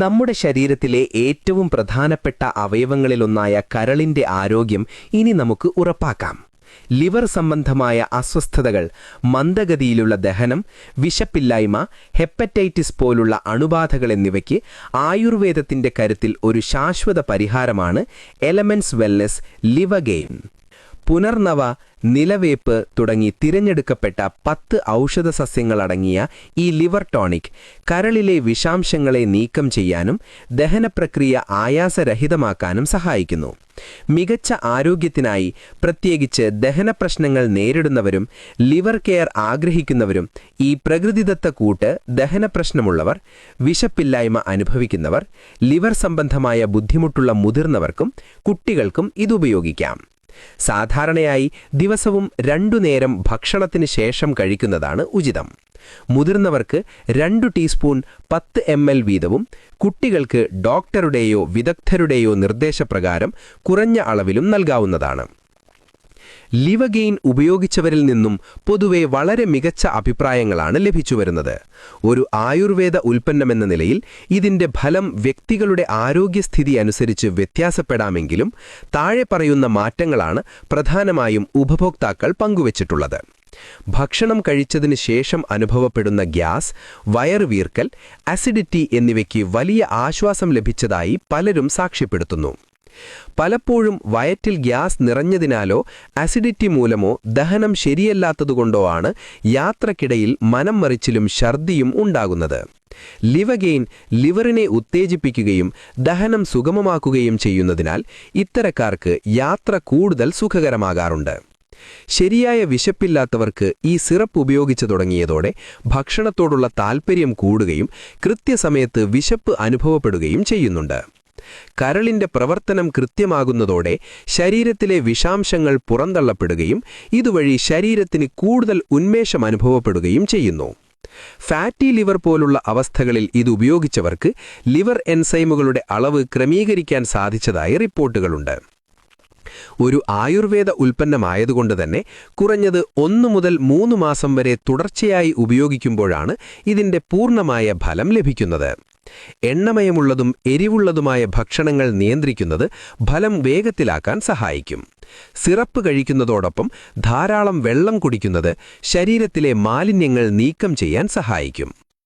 നമ്മുടെ ശരീരത്തിലെ ഏറ്റവും പ്രധാനപ്പെട്ട അവയവങ്ങളിലൊന്നായ കരളിന്റെ ആരോഗ്യം ഇനി നമുക്ക് ഉറപ്പാക്കാം. ലിവർ സംബന്ധമായ അസ്വസ്ഥതകൾ, മന്ദഗതിയിലുള്ള ദഹനം, വിശപ്പില്ലായ്മ, ഹെപ്പറ്റൈറ്റിസ് പോലുള്ള അണുബാധകൾ എന്നിവയ്ക്ക് ആയുർവേദത്തിന്റെ കരുത്തിൽ ഒരു ശാശ്വത പരിഹാരമാണ് എലമെന്റ്സ് വെൽനെസ് ലിവഗെയിൻ. പുനർനവ, നിലവേപ്പ് തുടങ്ങി തിരഞ്ഞെടുക്കപ്പെട്ട 10 ഔഷധസസ്യങ്ങളടങ്ങിയ ഈ ലിവർ ടോണിക് കരളിലെ വിഷാംശങ്ങളെ നീക്കം ചെയ്യാനും ദഹനപ്രക്രിയ ആയാസരഹിതമാക്കാനും സഹായിക്കുന്നു. മികച്ച ആരോഗ്യത്തിനായി, പ്രത്യേകിച്ച് ദഹനപ്രശ്നങ്ങൾ നേരിടുന്നവരും ലിവർ കെയർ ആഗ്രഹിക്കുന്നവരും, ഈ പ്രകൃതിദത്ത കൂട്ട് ദഹനപ്രശ്നമുള്ളവർ, വിശപ്പില്ലായ്മ അനുഭവിക്കുന്നവർ, ലിവർ സംബന്ധമായ ബുദ്ധിമുട്ടുള്ള മുതിർന്നവർക്കും കുട്ടികൾക്കും ഇതുപയോഗിക്കാം. സാധാരണയായി ദിവസവും 2 നേരം ഭക്ഷണത്തിന് ശേഷം കഴിക്കുന്നതാണ് ഉചിതം. മുതിർന്നവർക്ക് 2 ടീസ്പൂൺ 10 ml വീതവും, കുട്ടികൾക്ക് ഡോക്ടറുടെയോ വിദഗ്ധരുടെയോ നിർദ്ദേശപ്രകാരം കുറഞ്ഞ അളവിലും നൽകാവുന്നതാണ്. ലിവഗെയിൻ ഉപയോഗിച്ചവരിൽ നിന്നും പൊതുവെ വളരെ മികച്ച അഭിപ്രായങ്ങളാണ് ലഭിച്ചുവരുന്നത്. ഒരു ആയുർവേദ ഉൽപ്പന്നമെന്ന നിലയിൽ ഇതിന്റെ ഫലം വ്യക്തികളുടെ ആരോഗ്യസ്ഥിതി അനുസരിച്ച് വ്യത്യാസപ്പെടാമെങ്കിലും താഴെ പറയുന്ന മാറ്റങ്ങളാണ് പ്രധാനമായും ഉപഭോക്താക്കൾ പങ്കുവച്ചിട്ടുള്ളത്. ഭക്ഷണം കഴിച്ചതിന് ശേഷം അനുഭവപ്പെടുന്ന ഗ്യാസ്, വയറുവീർക്കൽ, അസിഡിറ്റി എന്നിവയ്ക്ക് വലിയ ആശ്വാസം ലഭിച്ചതായി പലരും സാക്ഷ്യപ്പെടുത്തുന്നു. പലപ്പോഴും വയറ്റിൽ ഗ്യാസ് നിറഞ്ഞതിനാലോ അസിഡിറ്റി മൂലമോ ദഹനം ശരിയല്ലാത്തതുകൊണ്ടോ ആണ് യാത്രക്കിടയിൽ മനം മറിച്ചിലും ഛർദിയും ഉണ്ടാകുന്നത്. ലിവഗെയിൻ ലിവറിനെ ഉത്തേജിപ്പിക്കുകയും ദഹനം സുഗമമാക്കുകയും ചെയ്യുന്നതിനാൽ ഇത്തരക്കാർക്ക് യാത്ര കൂടുതൽ സുഖകരമാകാറുണ്ട്. ശരിയായ വിശപ്പില്ലാത്തവർക്ക് ഈ സിറപ്പ് ഉപയോഗിച്ചു തുടങ്ങിയതോടെ ഭക്ഷണത്തോടുള്ള താൽപ്പര്യം കൂടുകയും കൃത്യസമയത്ത് വിശപ്പ് അനുഭവപ്പെടുകയും ചെയ്യുന്നുണ്ട്. കരളിന്റെ പ്രവർത്തനം കൃത്യമാകുന്നതോടെ ശരീരത്തിലെ വിഷാംശങ്ങൾ പുറന്തള്ളപ്പെടുകയും ഇതുവഴി ശരീരത്തിന് കൂടുതൽ ഉന്മേഷം അനുഭവപ്പെടുകയും ചെയ്യുന്നു. ഫാറ്റി ലിവർ പോലുള്ള അവസ്ഥകളിൽ ഇത് ഉപയോഗിച്ചവർക്ക് ലിവർ എൻസൈമുകളുടെ അളവ് ക്രമീകരിക്കാൻ സാധിച്ചതായി റിപ്പോർട്ടുകളുണ്ട്. ഒരു ആയുർവേദ ഉൽപ്പന്നമായതുകൊണ്ട് തന്നെ കുറഞ്ഞത് 1 മുതൽ 3 മാസം വരെ തുടർച്ചയായി ഉപയോഗിക്കുമ്പോഴാണ് ഇതിന്റെ പൂർണ്ണമായ ഫലം ലഭിക്കുന്നത്. എണ്ണമയമുള്ളതും എരിവുള്ളതുമായ ഭക്ഷണങ്ങൾ നിയന്ത്രിക്കുന്നത് ഫലം വേഗത്തിലാക്കാൻ സഹായിക്കും. സിറപ്പ് കഴിക്കുന്നതോടൊപ്പം ധാരാളം വെള്ളം കുടിക്കുന്നത് ശരീരത്തിലെ മാലിന്യങ്ങൾ നീക്കം ചെയ്യാൻ സഹായിക്കും.